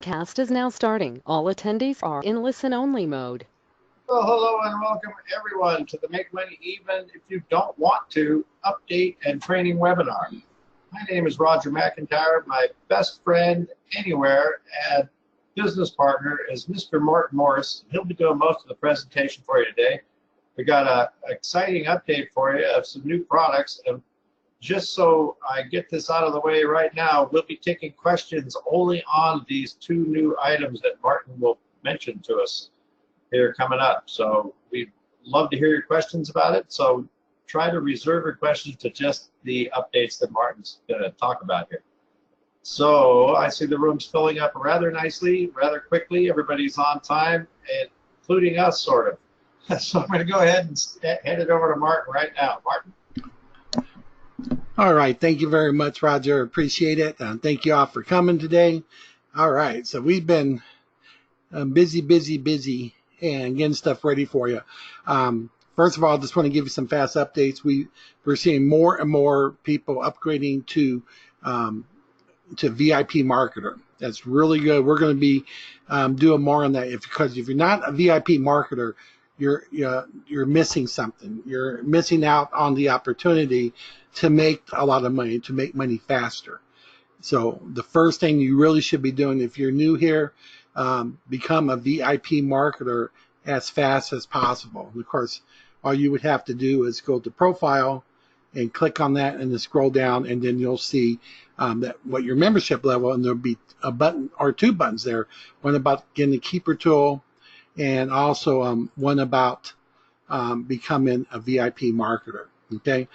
Cast is now starting. All attendees are in listen-only mode. Well, hello and welcome everyone to the Make Money Even If You Don't Want to update and training webinar. My name is Roger McIntyre. My best friend anywhere and business partner is Mr. Martin Morris. He'll be doing most of the presentation for you today. We got an exciting update for you of some new products. And just so I get this out of the way right now, we'll be taking questions only on these two new items that Martin will mention to us here coming up. So we'd love to hear your questions about it. So try to reserve your questions to just the updates that Martin's going to talk about here. So I see the room's filling up rather nicely, rather quickly. Everybody's on time, including us, sort of. So I'm going to go ahead and hand it over to Martin right now. Martin. All right. Thank you very much, Roger. Appreciate it. Thank you all for coming today. All right. So we've been busy, and getting stuff ready for you. First of all, I just want to give you some fast updates. We're seeing more and more people upgrading to VIP marketer. That's really good. We're going to be doing more on that because if you're not a VIP marketer, you're missing something. You're missing out on the opportunity to make a lot of money, to make money faster. So the first thing you really should be doing if you're new here, become a VIP marketer as fast as possible. And of course, all you would have to do is go to profile and click on that and then scroll down, and then you'll see what your membership level, and there'll be a button or two buttons there. One about getting the keeper tool, and also one about becoming a VIP marketer. Okay,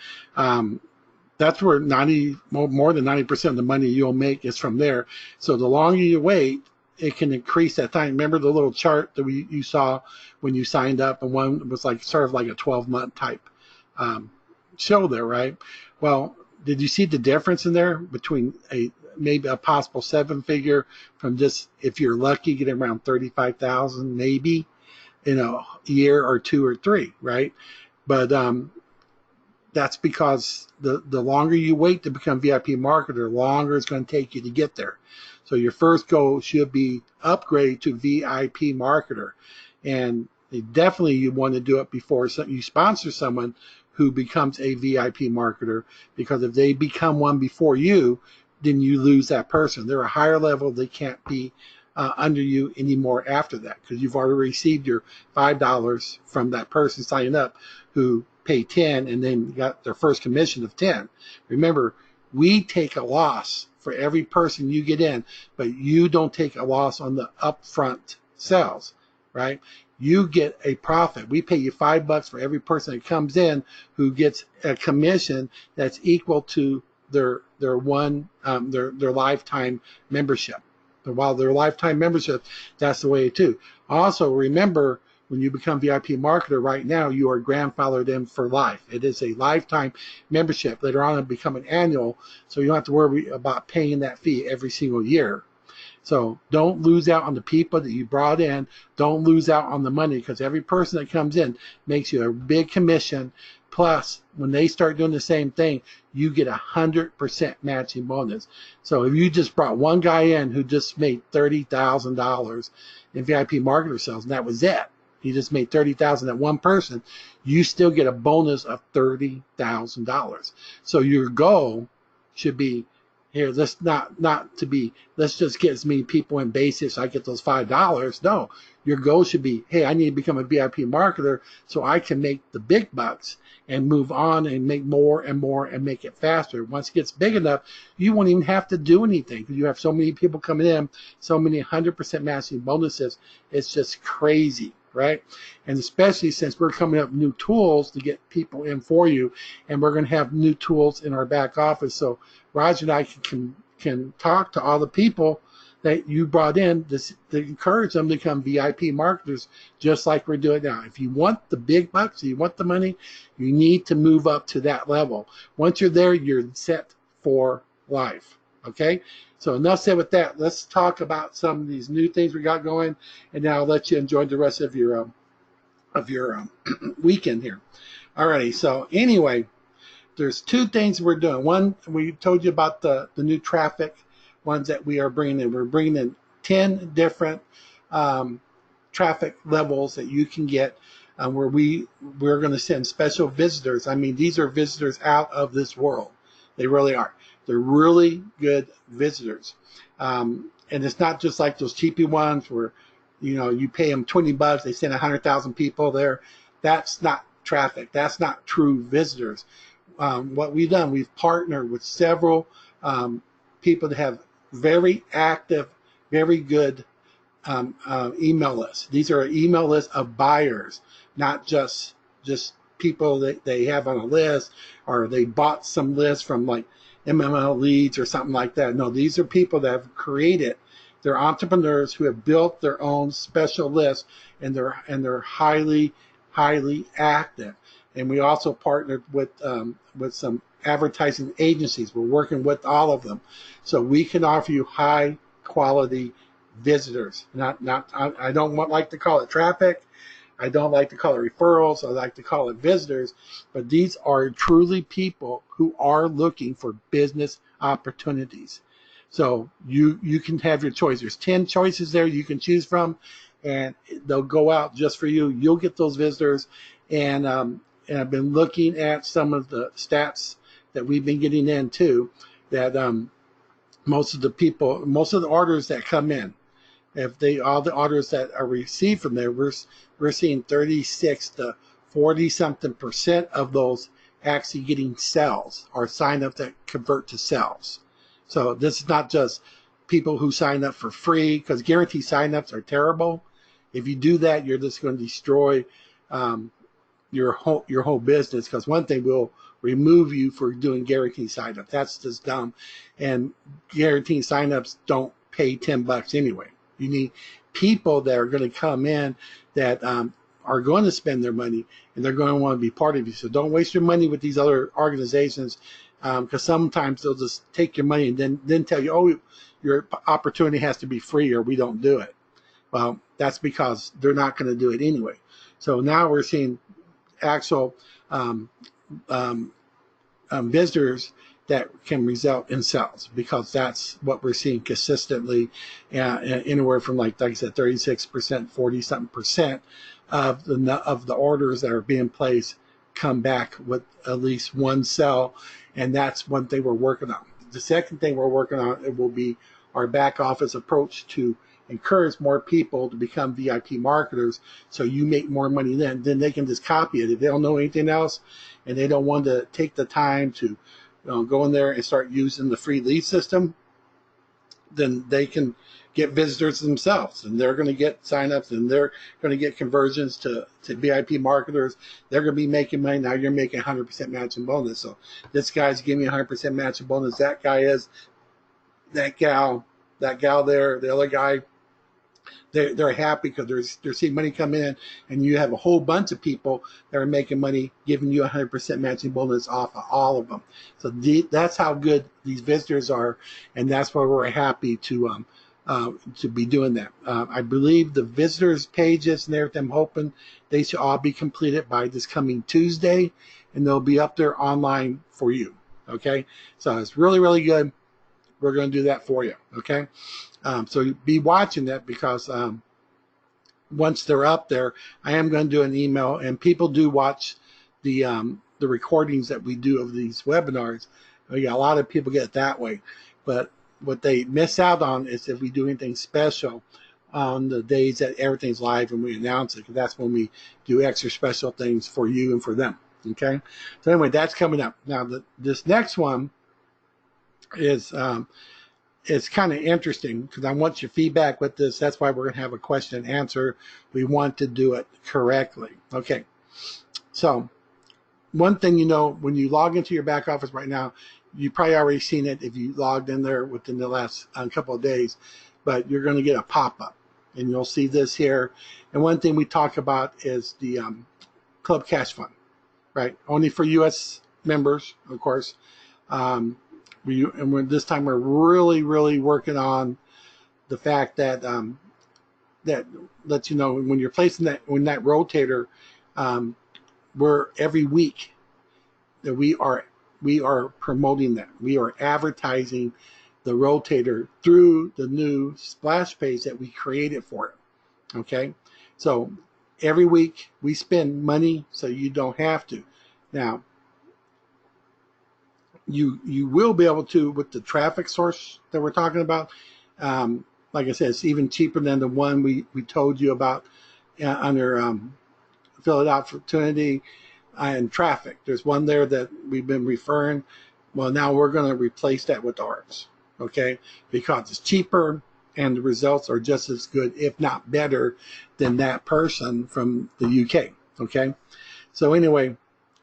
that's where more than 90% of the money you'll make is from there. So the longer you wait, it can increase that time. Remember the little chart that you saw when you signed up, and one was like sort of like a 12-month type show there, right? Well, did you see the difference in there between maybe a possible seven-figure from just, if you're lucky, get around 35,000 maybe in a year or two or three, right? But that's because the longer you wait to become VIP marketer, the longer it's going to take you to get there. So your first goal should be upgrade to VIP marketer. And definitely you want to do it before you sponsor someone who becomes a VIP marketer, because if they become one before you, then you lose that person. They're a higher level. They can't be under you anymore after that, because you've already received your $5 from that person signing up who paid 10 and then got their first commission of 10. Remember, we take a loss for every person you get in, but you don't take a loss on the upfront sales, right? You get a profit. We pay you $5 for every person that comes in who gets a commission that's equal to their lifetime membership. But while their lifetime membership, that's the way too. Also, remember, when you become VIP marketer right now, you are grandfathered in for life. It is a lifetime membership. Later on, it'll become an annual, so you don't have to worry about paying that fee every single year. So don't lose out on the people that you brought in. Don't lose out on the money, because every person that comes in makes you a big commission. Plus, when they start doing the same thing, you get 100% matching bonus. So if you just brought one guy in who just made $30,000 in VIP marketer sales, and that was it, he just made $30,000 at one person, you still get a bonus of $30,000. So your goal should be, here, let's let's just get as many people in basic so I get those $5. No, your goal should be, hey, I need to become a VIP marketer so I can make the big bucks and move on and make more and more and make it faster. Once it gets big enough, you won't even have to do anything, because you have so many people coming in, so many 100% matching bonuses. It's just crazy, right? And especially since we're coming up with new tools to get people in for you, and we're going to have new tools in our back office. So Roger and I can talk to all the people that you brought in to encourage them to become VIP marketers, just like we're doing now. If you want the big bucks, you want the money, you need to move up to that level. Once you're there, you're set for life. Okay? So enough said with that. Let's talk about some of these new things we got going, and now I'll let you enjoy the rest of your weekend here. Alrighty. So anyway, there's two things we're doing. One, we told you about the new traffic ones that we are bringing in. We're bringing in 10 different traffic levels that you can get where we're going to send special visitors. I mean, these are visitors out of this world. They really are. They're really good visitors. And it's not just like those cheapy ones where, you pay them $20, they send 100,000 people there. That's not traffic. That's not true visitors. What we've done, we've partnered with several people that have very active, very good email lists. These are email lists of buyers, not just people that they have on a list, or they bought some lists from like MME leads or something like that. No, these are people that have created. They're entrepreneurs who have built their own special list, and they're highly active. And we also partnered with some advertising agencies. We're working with all of them, so we can offer you high quality visitors. I don't like to call it traffic. I don't like to call it referrals. I like to call it visitors. But these are truly people who are looking for business opportunities. So you can have your choice. There's 10 choices there you can choose from, and they'll go out just for you. You'll get those visitors. And I've been looking at some of the stats that we've been getting in too, that most of the orders that come in, all the orders that are received from there, we're seeing 36 to 40 something % of those actually getting sales or sign up that convert to sales. So this is not just people who sign up for free, because guarantee signups are terrible. If you do that, you're just going to destroy your whole business, because one thing will remove you for doing guaranteed signups. That's just dumb. And guaranteed signups don't pay $10 anyway. You need people that are going to come in that are going to spend their money, and they're going to want to be part of you. So don't waste your money with these other organizations, because sometimes they'll just take your money and then tell you, oh, your opportunity has to be free or we don't do it. Well, that's because they're not going to do it anyway. So now we're seeing actual visitors that can result in sales, because that's what we're seeing consistently, anywhere from like I said, 36%, 40 something percent of the orders that are being placed come back with at least one sell. And that's one thing we're working on. The second thing we're working on, it will be our back office approach to encourage more people to become VIP marketers, so you make more money. Then they can just copy it. If they don't know anything else and they don't want to take the time to go in there and start using the free lead system, then they can get visitors themselves, and they're going to get signups, and they're going to get conversions to VIP marketers. They're going to be making money. Now you're making 100% matching bonus. So this guy's giving me 100% matching bonus. That guy is, that gal there, the other guy, they're happy because they're seeing money come in, and you have a whole bunch of people that are making money, giving you 100% matching bonus off of all of them. So that's how good these visitors are, and that's why we're happy to be doing that. I believe the visitors pages and everything, I'm hoping they should all be completed by this coming Tuesday, and they'll be up there online for you. Okay, so it's really good. We're going to do that for you. Okay. So be watching that, because once they're up there, I am going to do an email, and people do watch the recordings that we do of these webinars. We got a lot of people get it that way, but what they miss out on is if we do anything special on the days that everything's live and we announce it, because that's when we do extra special things for you and for them. Okay, so anyway, that's coming up. Now this next one is it's kind of interesting, because I want your feedback with this. That's why we're going to have a question and answer. We want to do it correctly. Okay, so one thing, when you log into your back office right now, you probably already seen it if you logged in there within the last couple of days, but you're going to get a pop-up, and you'll see this here. And one thing we talk about is the Club Cash Fund, right? Only for U.S. members, of course. This time we're really working on the fact that that lets you know when you're placing that rotator, we're every week that we are promoting that. We are advertising the rotator through the new splash page that we created for it. Okay, so every week we spend money so you don't have to. Now, you will be able to with the traffic source that we're talking about. Like I said, it's even cheaper than the one we told you about under affiliate opportunity and traffic. There's one there that we've been referring. Well, now we're going to replace that with ours, okay? Because it's cheaper and the results are just as good, if not better, than that person from the UK, okay? So anyway,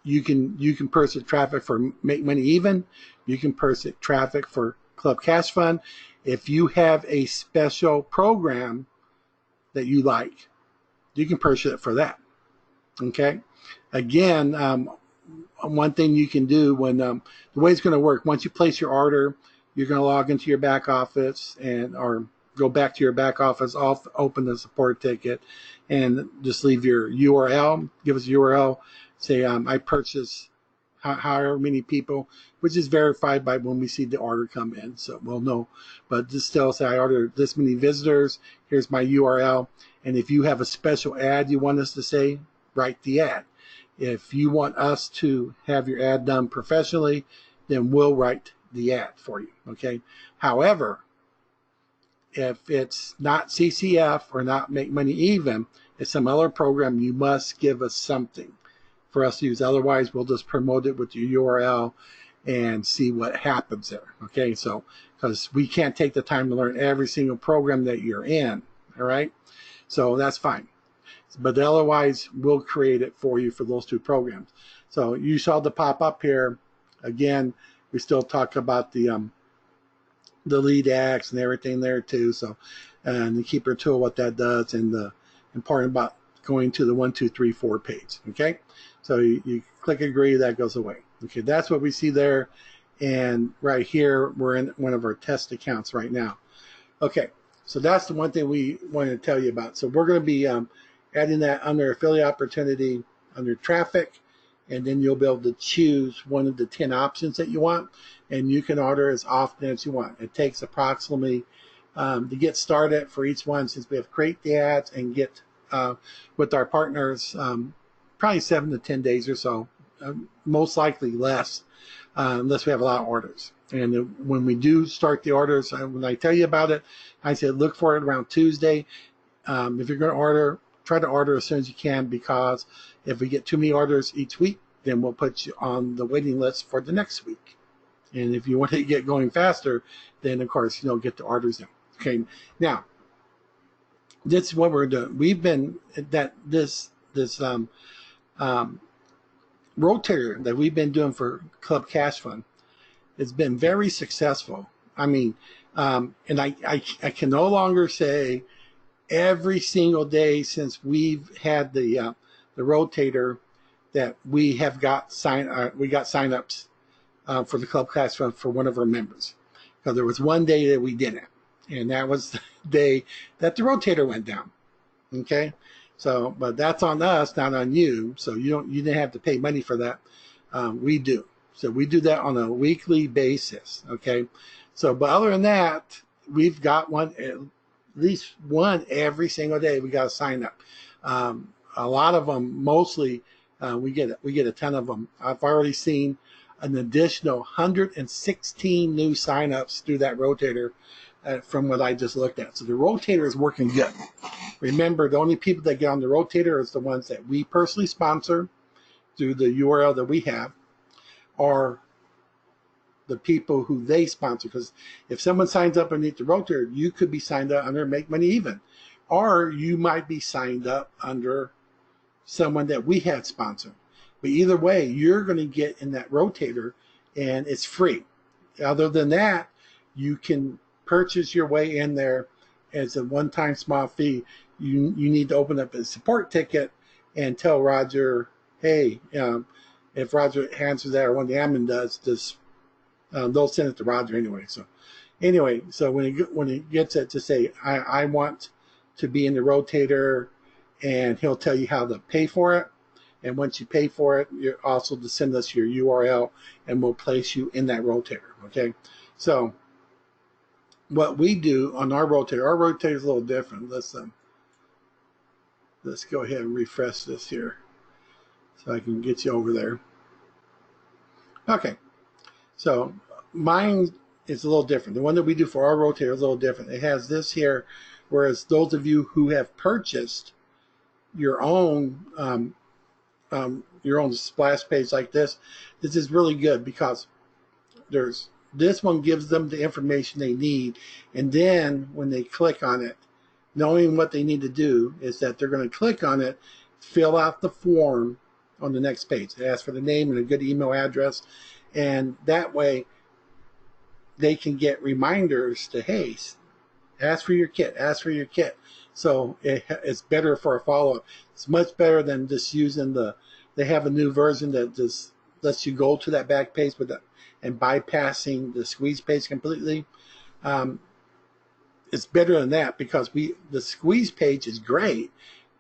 you can purchase traffic for Make Money Even. You can purchase traffic for Club Cash Fund. If you have a special program that you like, you can purchase it for that. Okay. Again, one thing you can do when the way it's going to work, once you place your order, you're going to log into your back office or go back to your back office, open the support ticket, and just leave your URL. Give us a URL. Say I purchased however many people, which is verified by when we see the order come in, so we'll know. But just still say I ordered this many visitors. Here's my URL, and if you have a special ad you want us to say, write the ad. If you want us to have your ad done professionally, then we'll write the ad for you. Okay. However, if it's not CCF or not Make Money Even, it's some other program, you must give us something for us to use. Otherwise, we'll just promote it with your URL and see what happens there. Okay, so because we can't take the time to learn every single program that you're in. All right, so that's fine. But otherwise, we'll create it for you for those two programs. So you saw the pop up here. Again, we still talk about the lead acts and everything there too. So, and the keeper tool, what that does, and the important about going to the 1, 2, 3, 4 page. Okay, so you click agree, that goes away. Okay, that's what we see there. And right here, we're in one of our test accounts right now. Okay, so that's the one thing we wanted to tell you about. So we're going to be adding that under affiliate opportunity, under traffic, and then you'll be able to choose one of the 10 options that you want, and you can order as often as you want. It takes approximately, to get started for each one, since we have to create the ads and get with our partners, probably 7 to 10 days or so, most likely less, unless we have a lot of orders. And when we do start the orders, when I tell you about it, I said look for it around Tuesday. If you're going to order, try to order as soon as you can, because if we get too many orders each week, then we'll put you on the waiting list for the next week. And if you want to get going faster, then of course get the orders in. Okay, now this is what we're doing. We've been this rotator that we've been doing for Club Cash Fund has been very successful. I mean, and I can no longer say every single day since we've had the rotator that we have got signups for the Club Cash Fund for one of our members. Because there was one day that we didn't, and that was the day that the rotator went down. Okay, so but that's on us, not on you. So you didn't have to pay money for that. We do. So we do that on a weekly basis. Okay, so but other than that, we've got one, at least one every single day. We got to sign up. A lot of them, mostly, we get a ton of them. I've already seen an additional 116 new signups through that rotator from what I just looked at. So the rotator is working good. Remember, the only people that get on the rotator is the ones that we personally sponsor through the URL that we have, or the people who they sponsor. Because if someone signs up underneath the rotator, you could be signed up under Make Money Even, or you might be signed up under someone that we had sponsored. But either way, you're going to get in that rotator, and it's free. Other than that, you can purchase your way in there as a one-time small fee. You need to open up a support ticket and tell Roger, hey, if Roger answers that, or when the admin does, just they'll send it to Roger anyway. So anyway, so when he gets it, to say I want to be in the rotator, and he'll tell you how to pay for it. And once you pay for it, you're also to send us your URL, and we'll place you in that rotator. Okay, so what we do on our rotator is a little different. Let's go ahead and refresh this here so I can get you over there. Okay, so mine is a little different. The one that we do for our rotator is a little different. It has this here, whereas those of you who have purchased your own splash page like this is really good because this one gives them the information they need, and then when they click on it, knowing what they need to do is that they're going to click on it, fill out the form on the next page. It asks for the name and a good email address, and that way they can get reminders to, hey, ask for your kit, ask for your kit. So it's better for a follow-up. It's much better than just using they have a new version that just lets you go to that back page and bypassing the squeeze page completely. It's better than that because the squeeze page is great,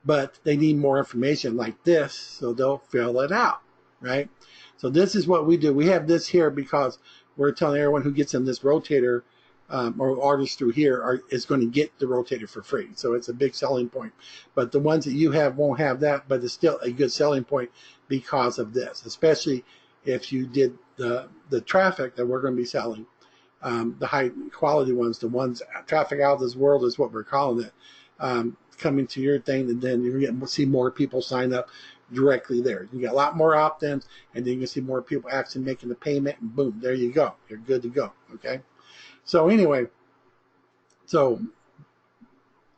but they need more information like this, so they'll fill it out, right? So this is what we do. We have this here because we're telling everyone who gets in this rotator or orders through here is going to get the rotator for free. So it's a big selling point. But the ones that you have won't have that, but it's still a good selling point because of this, especially if you did the traffic that we're going to be selling. The high quality ones, the ones traffic out of this world is what we're calling it, coming to your thing, and then you're going to see more people sign up directly there. You get a lot more opt-ins, and then you can see more people actually making the payment, and boom, there you go. You're good to go, okay? So anyway, so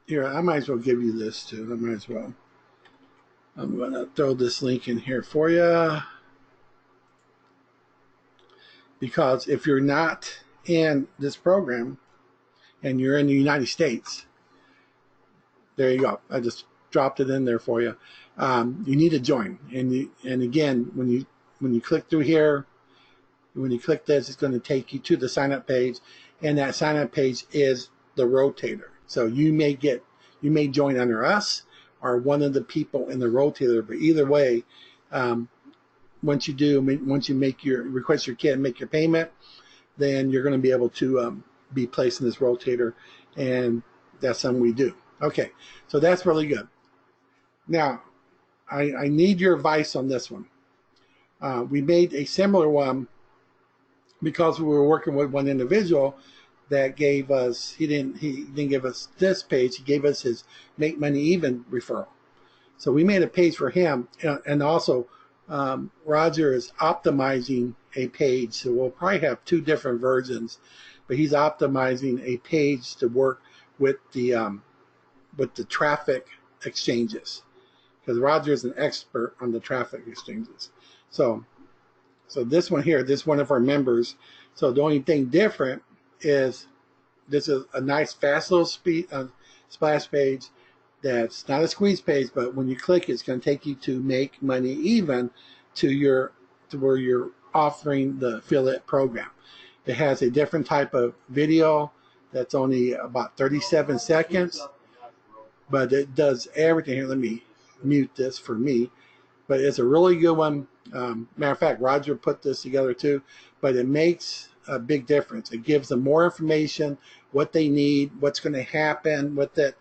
here, I might as well give you this too. I might as well. I'm going to throw this link in here for you because if you're not in this program and you're in the United States, there you go. I just dropped it in there for you. You need to join, and again, when you click through here, when you click this, it's going to take you to the sign up page, and that sign up page is the rotator. So you may join under us or one of the people in the rotator, but either way, once you request your kit and make your payment, then you're going to be able to be placed in this rotator, and that's something we do. Okay, so that's really good. Now, I need your advice on this one. We made a similar one because we were working with one individual that gave us, he didn't give us this page, he gave us his Make Money Even referral. So we made a page for him, and also Roger is optimizing a page, so we'll probably have two different versions, but he's optimizing a page to work with the traffic exchanges, because Roger is an expert on the traffic exchanges. So this one here, this one of our members. So the only thing different is this is a nice fast little splash page that's not a squeeze page, but when you click it's going to take you to Make Money Even to where you're offering the affiliate program. It has a different type of video that's only about 37 seconds, but it does everything. Here, let me mute this for me. But it's a really good one. Matter of fact, Roger put this together too, but it makes a big difference. It gives them more information, what they need, what's going to happen with it,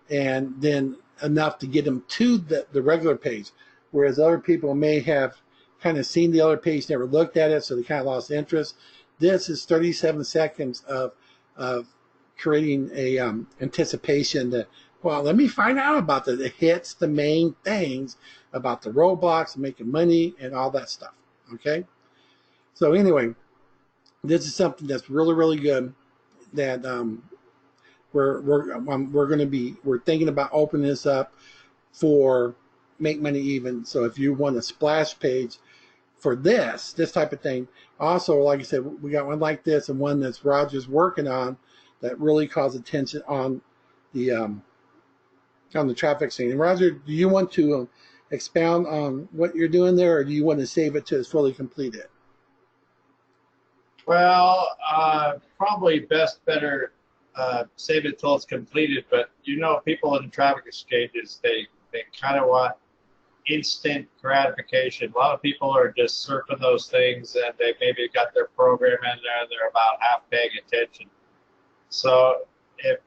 and then enough to get them to the regular page. Whereas other people may have kind of seen the other page, never looked at it, so they kind of lost interest. This is 37 seconds of creating a anticipation that, well, let me find out about that. It hits the main things about the roadblocks, making money, and all that stuff. Okay. So anyway, this is something that's really, really good. That we're thinking about opening this up for Make Money Even. So if you want a splash page for this type of thing, also, like I said, we got one like this and one that's Roger's working on that really calls attention on the traffic scene. And Roger, do you want to expound on what you're doing there, or do you want to save it till it's fully completed? Well, probably better save it till it's completed. But people in the traffic exchanges, they kind of want instant gratification. A lot of people are just surfing those things, and they maybe got their program in there, and they're about half paying attention. So if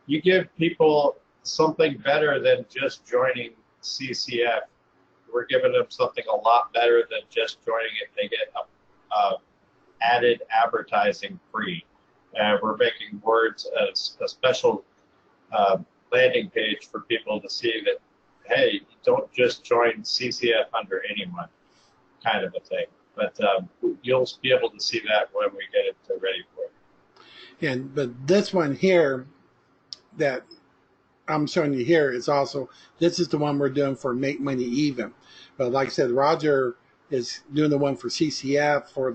you give people something better than just joining CCF, we're giving them something a lot better than just joining it. They get added advertising free. We're making words as a special landing page for people to see that, hey, don't just join CCF under anyone, kind of a thing. But you'll be able to see that when we get it ready for you. But this one here that I'm showing you here is also, this is the one we're doing for Make Money Even. But like I said, Roger is doing the one for CCF for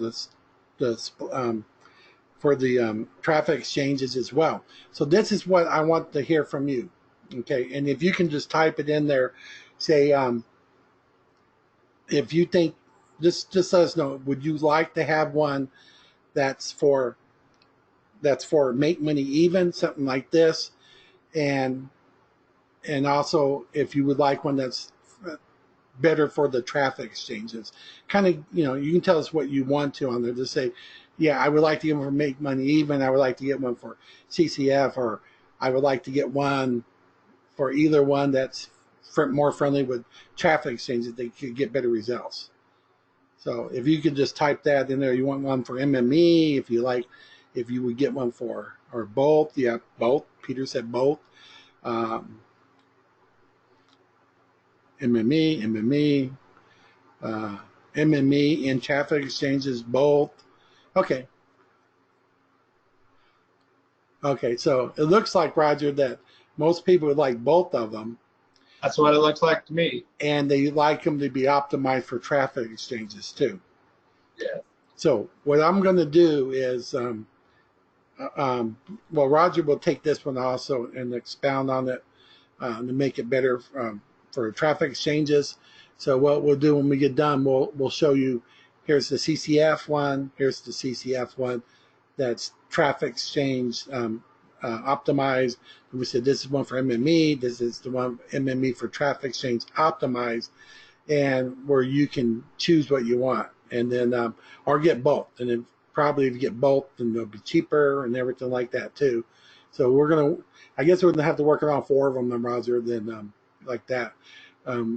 the traffic exchanges as well. So this is what I want to hear from you. Okay, and if you can just type it in there, say if you think, just let us know, would you like to have one that's for Make Money Even, something like this, and also if you would like one that's better for the traffic exchanges. Kind of, you can tell us what you want to on there. Just say, yeah, I would like to get one for Make Money Even. I would like to get one for CCF, or I would like to get one for either one that's more friendly with traffic exchanges. They could get better results. So if you could just type that in there, you want one for MME, if you would get one for, or both. Yeah, both. Peter said both. MME, MME and traffic exchanges, both. Okay. Okay, so it looks like, Roger, that most people would like both of them. That's what it looks like to me. And they like them to be optimized for traffic exchanges too. Yeah. So what I'm going to do is, well, Roger will take this one also and expound on it to make it better for traffic exchanges. So what we'll do when we get done, we'll show you, here's the CCF one, here's the CCF one that's traffic exchange optimized. And we said this is one for MME, this is the one MME for traffic exchange optimized, and where you can choose what you want, and then or get both. And then probably if you get both, then they'll be cheaper and everything like that too. So I guess we're gonna have to work around 4 of them, then, Roger, than like that.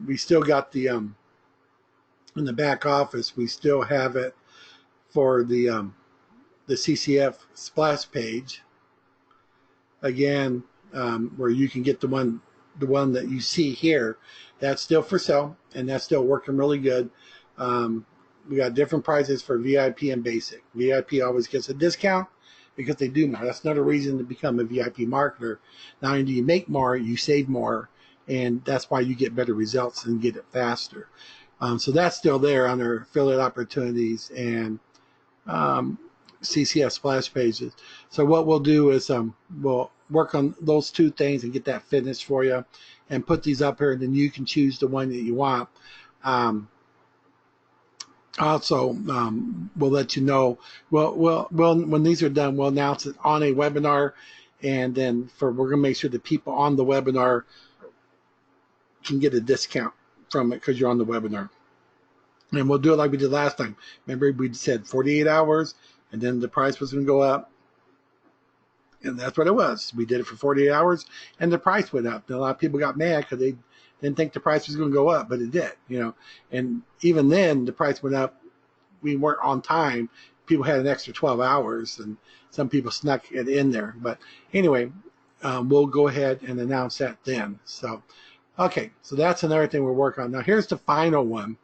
We still got the in the back office. We still have it for the CCF splash page. Again, where you can get the one that you see here. That's still for sale, and that's still working really good. We got different prices for VIP and basic. VIP always gets a discount because they do more. That's another reason to become a VIP marketer. Not only do you make more, you save more, and that's why you get better results and get it faster. So that's still there under affiliate opportunities and CCF splash pages. So what we'll do is we'll work on those 2 things and get that finished for you and put these up here, and then you can choose the one that you want. Also, we'll let you know. Well, when these are done, we'll announce it on a webinar, and then we're going to make sure the people on the webinar can get a discount from it because you're on the webinar. And we'll do it like we did last time. Remember, we said 48 hours, and then the price was going to go up. And that's what it was. We did it for 48 hours, and the price went up. And a lot of people got mad because they didn't think the price was going to go up, but it did. And even then, the price went up. We weren't on time. People had an extra 12 hours, and some people snuck it in there. But anyway, we'll go ahead and announce that then. So, okay, so that's another thing we're working on. Now, here's the final one.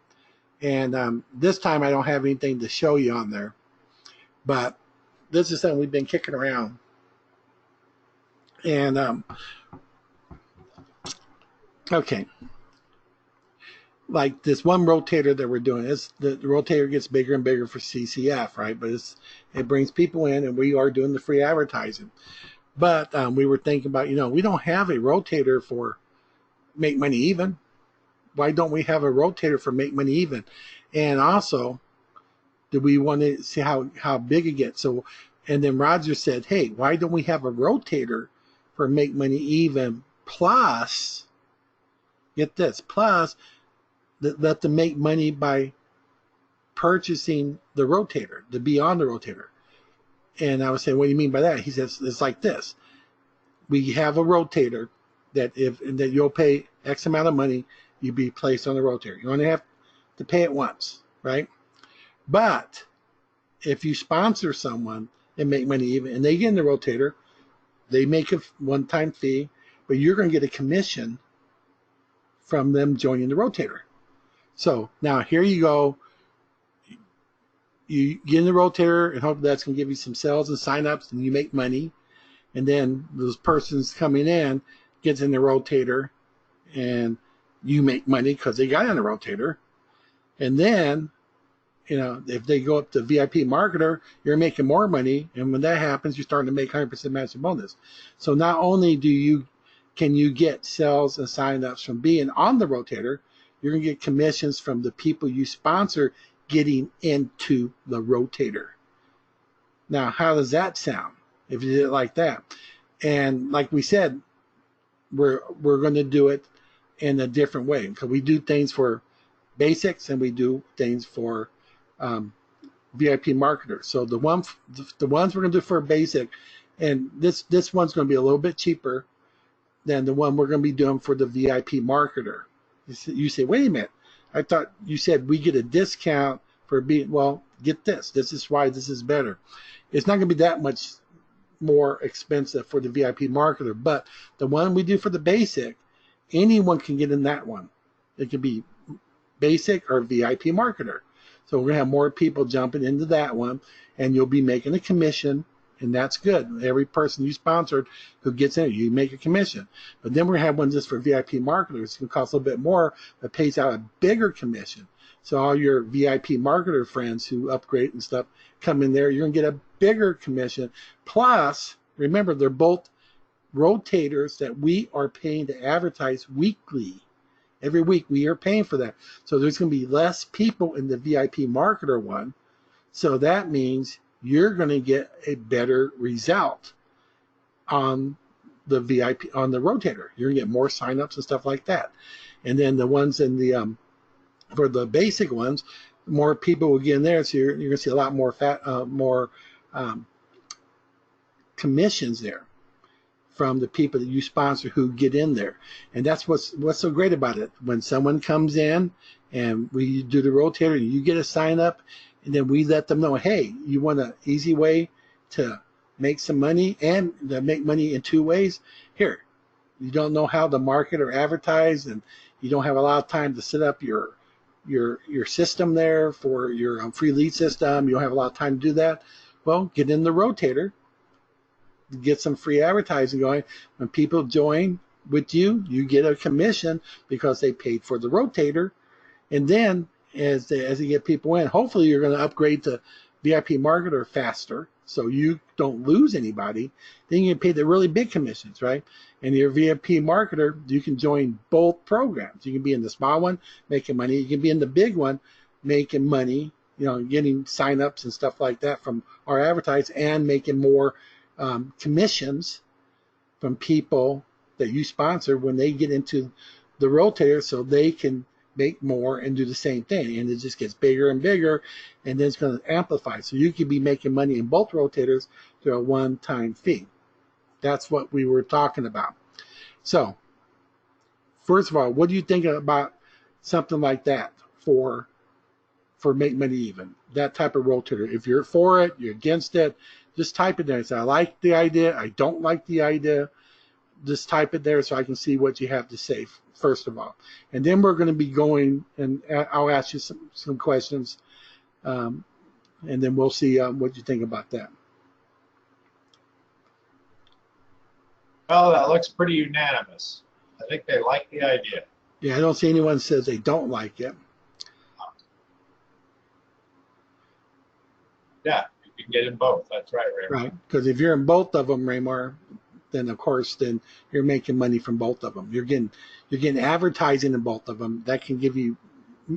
And this time I don't have anything to show you on there. But this is something we've been kicking around. And, okay. Like this one rotator that we're doing, the rotator gets bigger and bigger for CCF, right? But it brings people in, and we are doing the free advertising. But we were thinking about, we don't have a rotator for Make Money Even. Why don't we have a rotator for Make Money Even? And also, do we want to see how big it gets? So, and then Roger said, hey, why don't we have a rotator for Make Money Even plus, get this, plus let them make money by purchasing the rotator, to be on the rotator. And I was saying, what do you mean by that? He says, it's like this. We have a rotator that you'll pay X amount of money, you'll be placed on the rotator. You only have to pay it once, right? But if you sponsor someone and make money even, and they get in the rotator, they make a one-time fee, but you're going to get a commission from them joining the rotator. So now here you go. You get in the rotator and hope that's going to give you some sales and signups, and you make money. And then those persons coming in gets in the rotator, and you make money because they got in the rotator. And then, if they go up to VIP marketer, you're making more money. And when that happens, you're starting to make 100% matching bonus. So not only can you get sales and signups from being on the rotator, you're going to get commissions from the people you sponsor getting into the rotator. Now, how does that sound if you did it like that? And like we said, we're going to do it in a different way, because we do things for basics and we do things for VIP marketers. So the ones we're going to do for basic, and this one's going to be a little bit cheaper than the one we're going to be doing for the VIP marketer. You say, wait a minute, I thought you said we get a discount for being, well, get this. This is why this is better. It's not going to be that much more expensive for the VIP marketer, but the one we do for the basic, anyone can get in that one. It can be basic or VIP marketer. So we're going to have more people jumping into that one, and you'll be making a commission, and that's good. Every person you sponsored who gets in it, you make a commission. But then we're going to have one just for VIP marketers. It's going to cost a little bit more, but pays out a bigger commission. So all your VIP marketer friends who upgrade and stuff come in there, you're going to get a bigger commission. Plus, remember, they're both rotators that we are paying to advertise weekly. Every week we are paying for that. So there's going to be less people in the VIP marketer one. So that means you're going to get a better result on the VIP, on the rotator. You're going to get more signups and stuff like that. And then the ones in the for the basic ones, more people will get in there, so you're going to see a lot more more commissions there from the people that you sponsor who get in there. And that's what's so great about it. When someone comes in and we do the rotator, you get a sign up, and then we let them know, hey, you want an easy way to make some money and to make money in two ways? Here, you don't know how to market or advertise, and you don't have a lot of time to set up your system there for your free lead system. You don't have a lot of time to do that. Well, get in the rotator, get some free advertising going. When people join with you, you get a commission because they paid for the rotator. And then as you get people in, hopefully you're going to upgrade to VIP marketer faster, so you don't lose anybody. Then you can pay the really big commissions, right? And your VIP marketer, you can join both programs. You can be in the small one making money. You can be in the big one making money, getting signups and stuff like that from our advertise, and making more commissions from people that you sponsor when they get into the rotator, so they can make more and do the same thing. And it just gets bigger and bigger, and then it's going to amplify. So you could be making money in both rotators through a one-time fee. That's what we were talking about. So first of all, what do you think about something like that for Make Money Even? That type of rotator. If you're for it, you're against it, just type it there. Say, I like the idea, I don't like the idea. Just type it there so I can see what you have to say, first of all. And then we're going to be going, and I'll ask you some questions, and then we'll see what you think about that. Well, that looks pretty unanimous. I think they like the idea. Yeah, I don't see anyone says they don't like it. Yeah, you can get in both. That's right, Raymar. Right, because if you're in both of them, Raymar, then of course, then you're making money from both of them. You're getting advertising in both of them. That can give you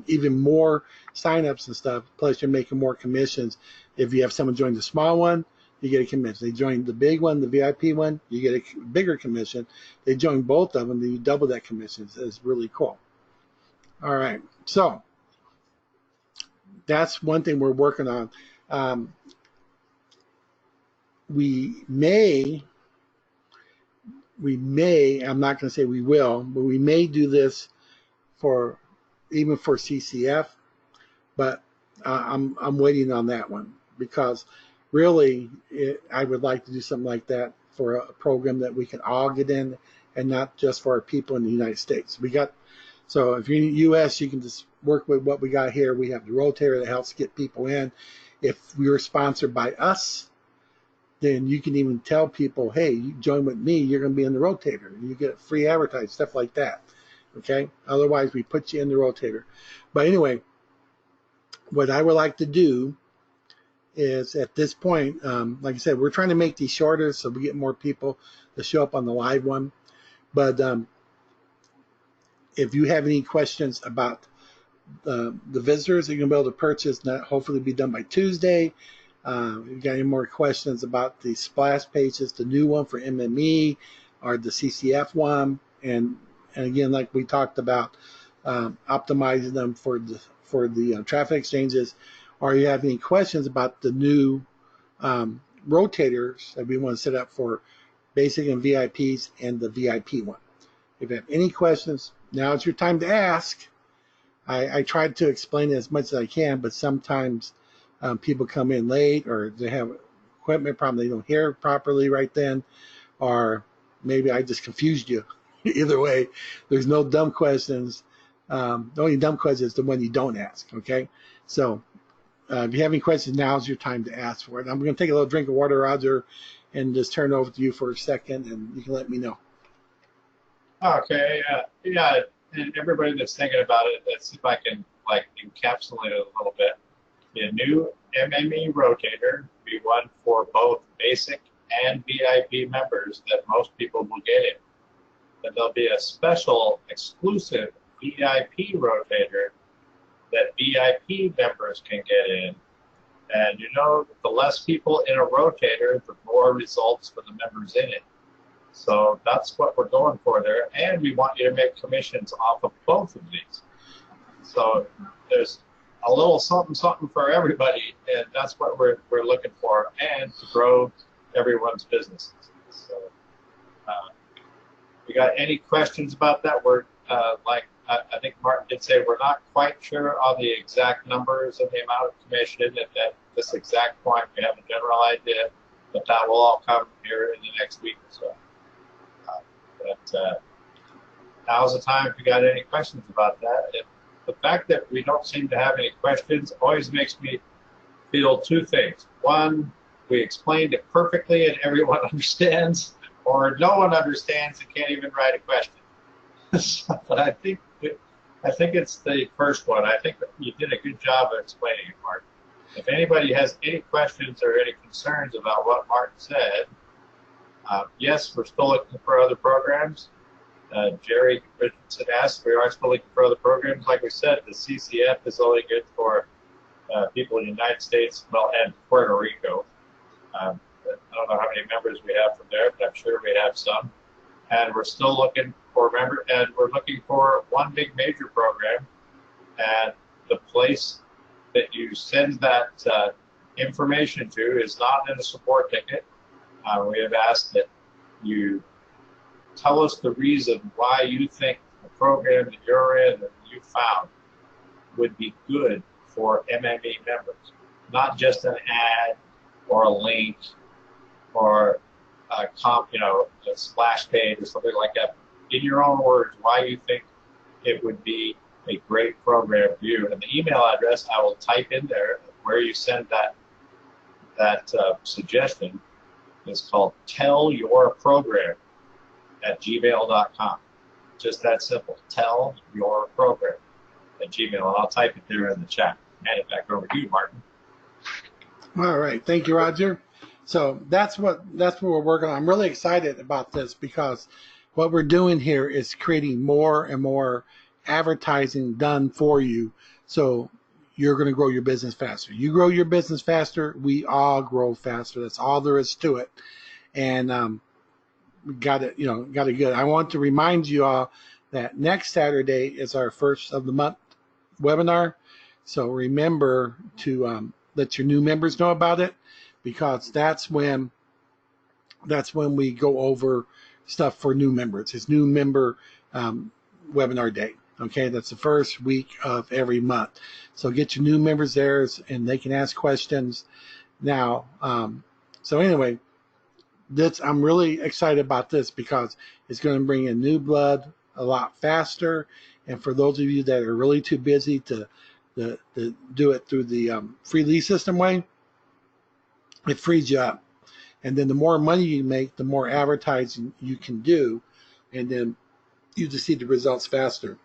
even more signups and stuff. Plus, you're making more commissions. If you have someone join the small one, you get a commission. They join the big one, the VIP one, you get a bigger commission. They join both of them, then you double that commission. It's really cool. All right, so that's one thing we're working on. we may, I'm not going to say we will, but we may do this for even for CCF, but I'm waiting on that one because really I would like to do something like that for a program that we can all get in and not just for our people in the United States. So if you're in the U.S., you can just work with what we got here. We have the rotator that helps get people in. If we were sponsored by us, then you can even tell people, hey, you join with me, you're going to be in the rotator. You get free advertising, stuff like that. Okay? Otherwise, we put you in the rotator. But anyway, what I would like to do is at this point, like I said, we're trying to make these shorter so we get more people to show up on the live one. But if you have any questions about the visitors, you're going to be able to purchase, that hopefully be done by Tuesday. If you got any more questions about the splash pages, the new one for MME or the CCF one, and again, like we talked about, optimizing them for the traffic exchanges, or you have any questions about the new rotators that we want to set up for basic and VIPs and the VIP one. If you have any questions, now is your time to ask. I tried to explain it as much as I can, but sometimes people come in late or they have equipment problem, they don't hear properly right then, or maybe I just confused you. Either way, there's no dumb questions. The only dumb question is the one you don't ask, okay? So if you have any questions, now's your time to ask for it. I'm going to take a little drink of water, Roger, and just turn it over to you for a second, and you can let me know. Okay, yeah, and everybody that's thinking about it, let's see if I can like encapsulate it a little bit. The new MME rotator will be one for both basic and VIP members that most people will get in. But there'll be a special exclusive VIP rotator that VIP members can get in. And you know, the less people in a rotator, the more results for the members in it. So that's what we're going for there. And we want you to make commissions off of both of these. So there's a little something for everybody, and that's what we're looking for, and to grow everyone's businesses. So we got any questions about that? We're I think Martin did say we're not quite sure on the exact numbers and the amount of commission. At this exact point, we have a general idea, but that will all come here in the next week or so. But now's the time if you got any questions about that. And the fact that we don't seem to have any questions always makes me feel two things. One, we explained it perfectly and everyone understands, or no one understands and can't even write a question. But I think it's the first one. I think that you did a good job of explaining it, Martin. If anybody has any questions or any concerns about what Martin said, yes, we're still looking for other programs. Jerry Richardson asked, we are still looking for other programs. Like we said, the CCF is only good for people in the United States, well, and Puerto Rico. I don't know how many members we have from there, but I'm sure we have some. And we're still looking for members, and we're looking for one big major program. And the place that you send that information to is not in a support ticket. We have asked that you tell us the reason why you think the program that you're in that you found would be good for MME members, not just an ad or a link or a splash page or something like that. In your own words, why you think it would be a great program for you. And the email address I will type in there where you send that suggestion is called tellyourprogram@gmail.com. Just that simple. Tellyourprogram@gmail. And I'll type it there in the chat. Hand it back over to you, Martin. All right, thank you, Roger. So that's what we're working on. I'm really excited about this because what we're doing here is creating more and more advertising done for you, so you're going to grow your business faster. You grow your business faster, we all grow faster. That's all there is to it. And we got it good. I want to remind you all that next Saturday is our first of the month webinar. So remember to let your new members know about it, because that's when that's when we go over stuff for new members. It's new member webinar day. Okay, that's the first week of every month. So get your new members there, and they can ask questions now. So anyway, I'm really excited about this because it's going to bring in new blood a lot faster. And for those of you that are really too busy to do it through the free lead system way, it frees you up. And then the more money you make, the more advertising you can do, and then you just see the results faster.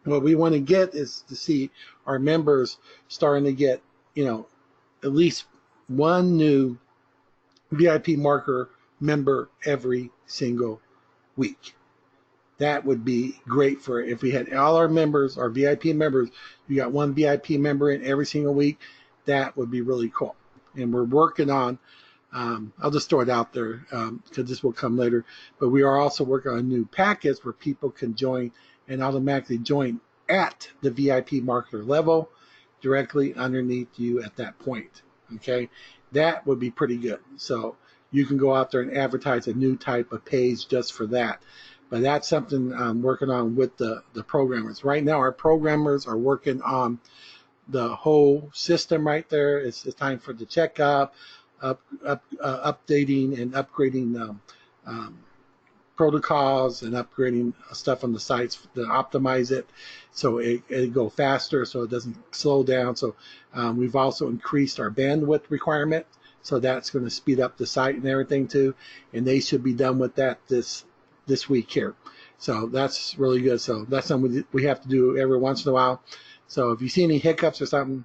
What we want to get is to see our members starting to get, at least one new VIP marker member every single week. That would be great for if we had all our members, our VIP members, you got one VIP member in every single week. That would be really cool. And we're working on, I'll just throw it out there because this will come later, but we are also working on a new package where people can join and automatically join at the VIP marketer level directly underneath you at that point. Okay, that would be pretty good. So you can go out there and advertise a new type of page just for that. But that's something I'm working on with the programmers. Right now, our programmers are working on the whole system right there. It's time for the checkup, updating and upgrading protocols and upgrading stuff on the sites to optimize it so it go faster, so it doesn't slow down. So we've also increased our bandwidth requirement, so that's going to speed up the site and everything too. And they should be done with that this week here. So that's really good. So that's something we have to do every once in a while. So if you see any hiccups or something,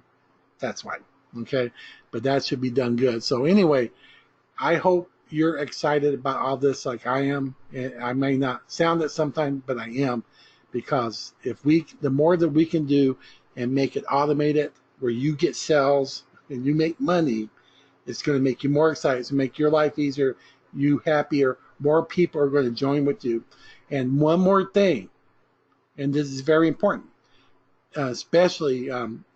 that's why. Okay, but that should be done good. So anyway, I hope you're excited about all this like I am. I may not sound it sometimes, but I am, because the more that we can do and make it automated where you get sales and you make money, it's going to make you more excited. It's going to make your life easier, you happier. More people are going to join with you. And one more thing, and this is very important, especially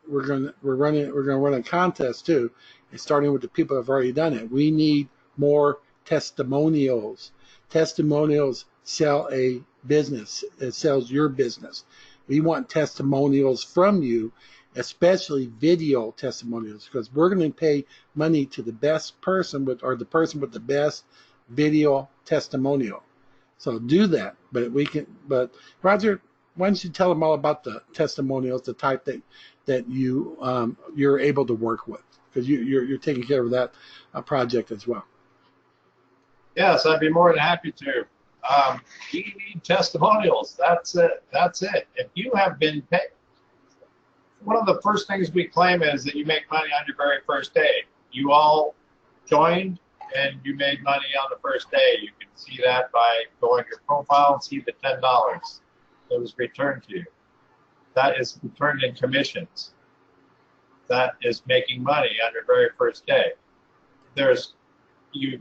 we're going to run a contest too, and starting with the people who have already done it. We need more testimonials. Testimonials sell a business. It sells your business. We want testimonials from you, especially video testimonials, because we're going to pay money to the best person or the person with the best video testimonial. So do that. But Roger, why don't you tell them all about the testimonials, the type that you're able to work with, because you're taking care of that project as well. Yes, I'd be more than happy to. You need testimonials. That's it. That's it. If you have been paid, one of the first things we claim is that you make money on your very first day. You all joined and you made money on the first day. You can see that by going to your profile and see the $10 that was returned to you. That is returned in commissions. That is making money on your very first day. You've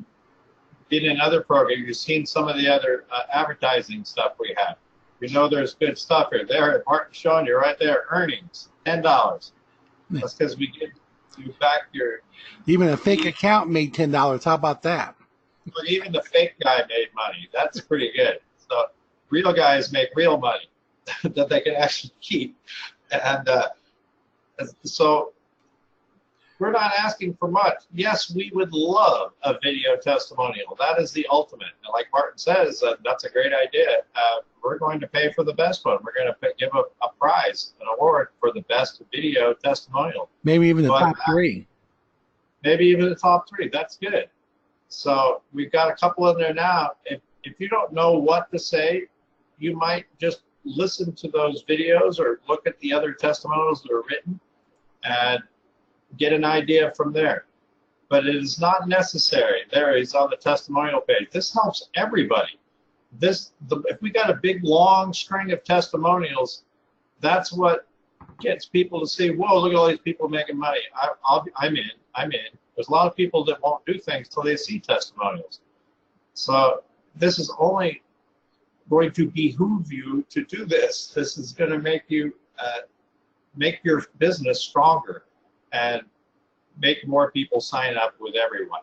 been in other programs, you've seen some of the other advertising stuff we have. You know there's good stuff here. There, Martin's showing you right there, earnings, $10. That's because we give you back your... Even a fake account made $10. How about that? But even the fake guy made money. That's pretty good. So real guys make real money that they can actually keep. And so we're not asking for much. Yes, we would love a video testimonial. That is the ultimate. And like Martin says, that's a great idea. We're going to pay for the best one. We're going to give a prize, an award for the best video testimonial. Maybe even the top three. Maybe even the top three. That's good. So we've got a couple in there now. If you don't know what to say, you might just listen to those videos or look at the other testimonials that are written and get an idea from there. But it is not necessary. There is on the testimonial page. This helps everybody. If we got a big long string of testimonials, that's what gets people to see, whoa, look at all these people making money. I'm in. There's a lot of people that won't do things till they see testimonials. So this is only going to behoove you to do this. This is going to make you make your business stronger and make more people sign up with everyone.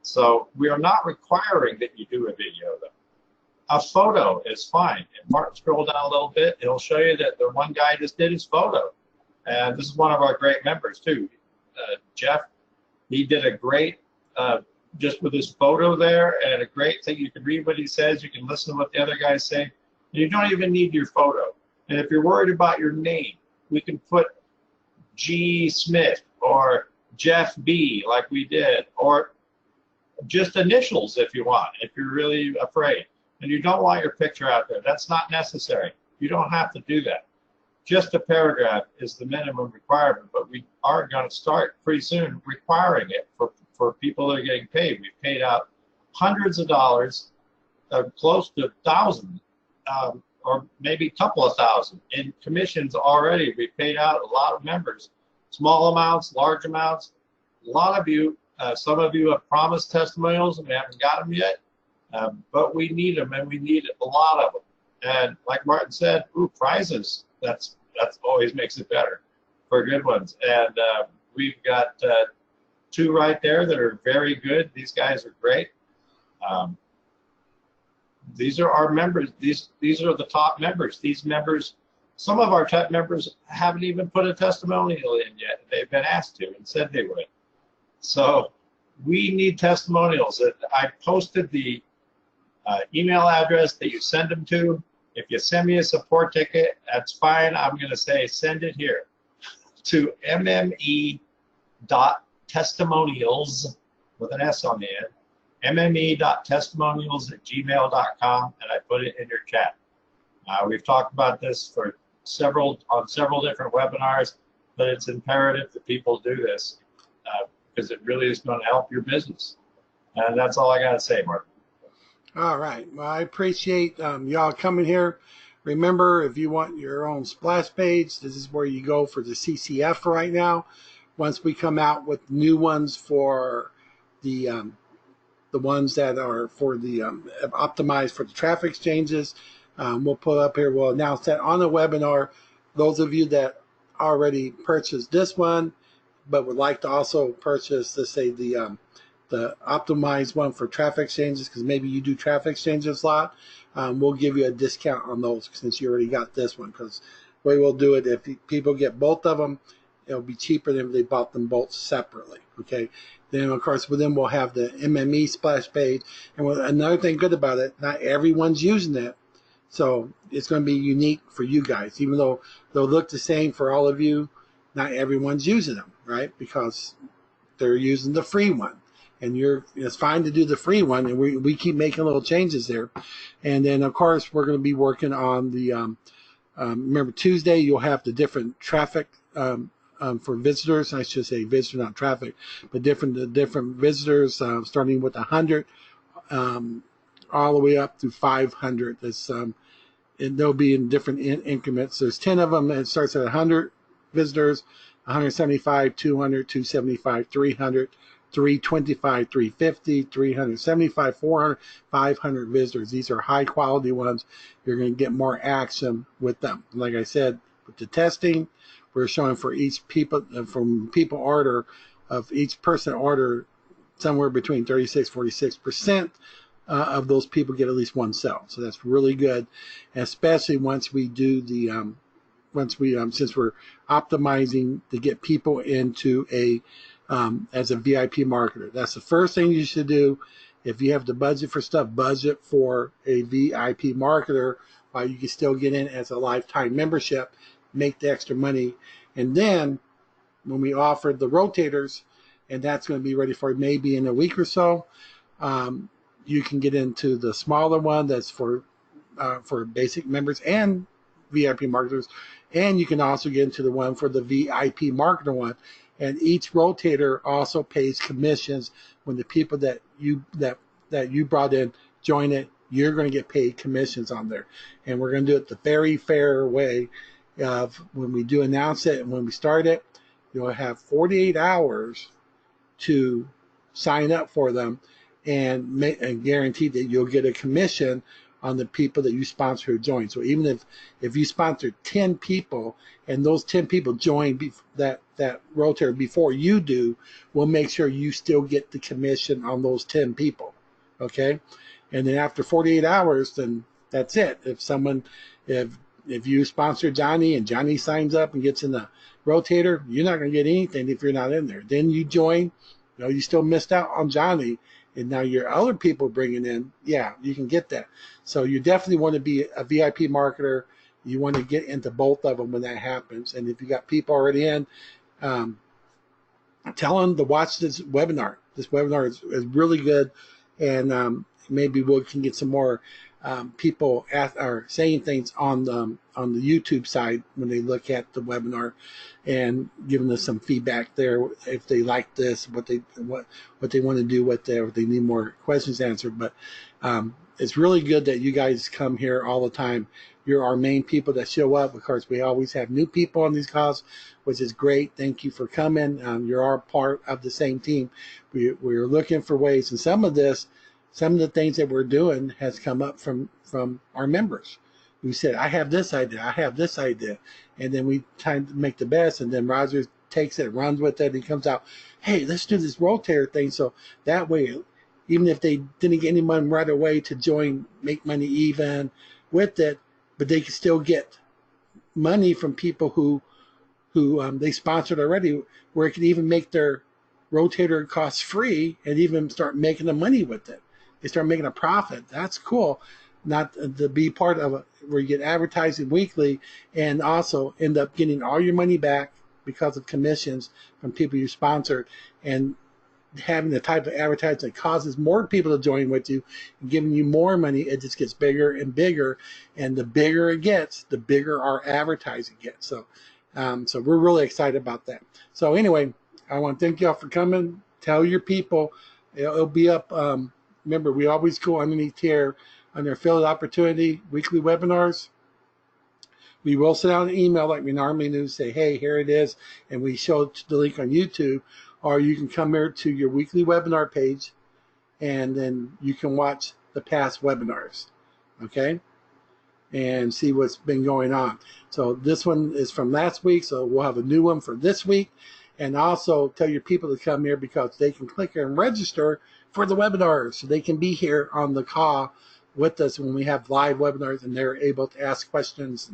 So we are not requiring that you do a video, though. A photo is fine. If Martin scroll down a little bit, it'll show you that the one guy just did his photo. And this is one of our great members, too. Jeff, he did a great, just with his photo there, and a great thing. You can read what he says. You can listen to what the other guys say. You don't even need your photo. And if you're worried about your name, we can put G. Smith or Jeff B. like we did, or just initials if you want, if you're really afraid. And you don't want your picture out there. That's not necessary. You don't have to do that. Just a paragraph is the minimum requirement, but we are going to start pretty soon requiring it for people that are getting paid. We've paid out hundreds of dollars, close to 1,000, or maybe a couple of thousand in commissions already. We've paid out a lot of members, small amounts, large amounts. A lot of you, some of you have promised testimonials and we haven't got them yet. But we need them, and we need a lot of them. And like Martin said, prizes, that's always makes it better for good ones. And we've got 2 right there that are very good. These guys are great. These are our members. These are the top members. These members, some of our top members haven't even put a testimonial in yet. They've been asked to and said they would. So we need testimonials. I posted the email address that you send them to. If you send me a support ticket, that's fine. I'm going to say send it here to mme.testimonials with an S on the end, mme.testimonials@gmail.com, and I put it in your chat. We've talked about this for several different webinars, but it's imperative that people do this because it really is going to help your business. And that's all I got to say, Mark. All right. Well, I appreciate y'all coming here. Remember, if you want your own splash page, this is where you go for the CCF right now. Once we come out with new ones for the ones that are for the optimized for the traffic exchanges, we'll put up here. We'll announce that on the webinar. Those of you that already purchased this one, but would like to also purchase, let's say, the optimized one for traffic exchanges, because maybe you do traffic exchanges a lot, we'll give you a discount on those since you already got this one. Because the way we'll do it, if people get both of them, it'll be cheaper than if they bought them both separately. Okay. Then of course, then we'll have the MME splash page. And another thing good about it, not everyone's using it, so it's going to be unique for you guys. Even though they'll look the same for all of you, not everyone's using them, right? Because they're using the free one. And it's fine to do the free one, and we keep making little changes there. And then, of course, we're going to be working on the, remember, Tuesday you'll have the different traffic for visitors. I should say visitor, not traffic, but different visitors, starting with 100 all the way up to 500. And they'll be in different increments. There's 10 of them, and it starts at 100 visitors, 175, 200, 275, 300, 325, 350, 375, 400, 500 visitors. These are high quality ones. You're going to get more action with them. Like I said, with the testing, we're showing for each people, from people order, of each person order, somewhere between 36-46% of those people get at least one sale. So that's really good, especially once we do the since we're optimizing to get people into a as a VIP marketer. That's the first thing you should do. If you have the budget for stuff, budget for a VIP marketer while you can still get in as a lifetime membership, make the extra money. And then when we offer the rotators, and that's going to be ready for maybe in a week or so, you can get into the smaller one that's for basic members and VIP marketers. And you can also get into the one for the VIP marketer one. And each rotator also pays commissions when the people that you brought in join it. You're going to get paid commissions on there, and we're going to do it the very fair way. Of when we do announce it and when we start it, you'll have 48 hours to sign up for them, and guarantee that you'll get a commission on the people that you sponsor who join. So even if you sponsor 10 people and those 10 people join that that rotator before you do, we'll make sure you still get the commission on those 10 people. Okay? And then after 48 hours, then that's it. If you sponsor Johnny and Johnny signs up and gets in the rotator, you're not going to get anything if you're not in there. Then you join, you still missed out on Johnny, and now your other people bringing in, yeah, you can get that. So you definitely want to be a VIP marketer. You want to get into both of them when that happens. And if you got people already in, tell them to watch this webinar. This webinar is really good, and maybe we can get some more people are saying things on the YouTube side when they look at the webinar, and giving us some feedback there if they like this, what they want to do with it, or if they need more questions answered. But it's really good that you guys come here all the time. You're our main people that show up. Of course, we always have new people on these calls, which is great. Thank you for coming. You're all part of the same team. We're looking for ways, and some of the things that we're doing has come up from our members. We said, I have this idea, and then we try to make the best, and then Roger takes it, runs with it, and he comes out, hey, let's do this rotator thing. So that way, even if they didn't get any money right away to join Make Money Even with it, but they can still get money from people who they sponsored already, where it can even make their rotator costs free and even start making the money with it. They start making a profit. That's cool. Not to be part of it, where you get advertising weekly and also end up getting all your money back because of commissions from people you sponsored, and having the type of advertising that causes more people to join with you and giving you more money. It just gets bigger and bigger, and the bigger it gets, the bigger our advertising gets. So we're really excited about that. So anyway, I want to thank y'all for coming. Tell your people. It'll be up. Remember, we always go underneath here under affiliate opportunity, weekly webinars. We will send out an email like we normally do, say, hey, here it is, and we show the link on YouTube. Or you can come here to your weekly webinar page, and then you can watch the past webinars, okay, and see what's been going on. So this one is from last week, so we'll have a new one for this week. And also tell your people to come here, because they can click here and register for the webinars, so they can be here on the call with us when we have live webinars, and they're able to ask questions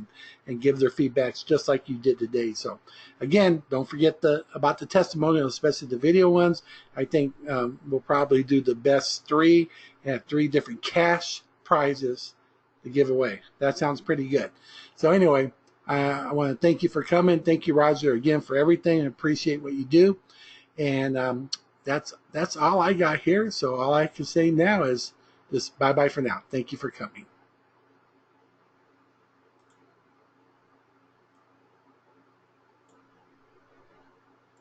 and give their feedbacks just like you did today. So again, don't forget about the testimonials, especially the video ones. I think we'll probably do the best 3 and have 3 different cash prizes to give away. That sounds pretty good. So anyway, I want to thank you for coming. Thank you, Roger, again for everything. I appreciate what you do. And that's all I got here. So all I can say now is just bye-bye for now. Thank you for coming.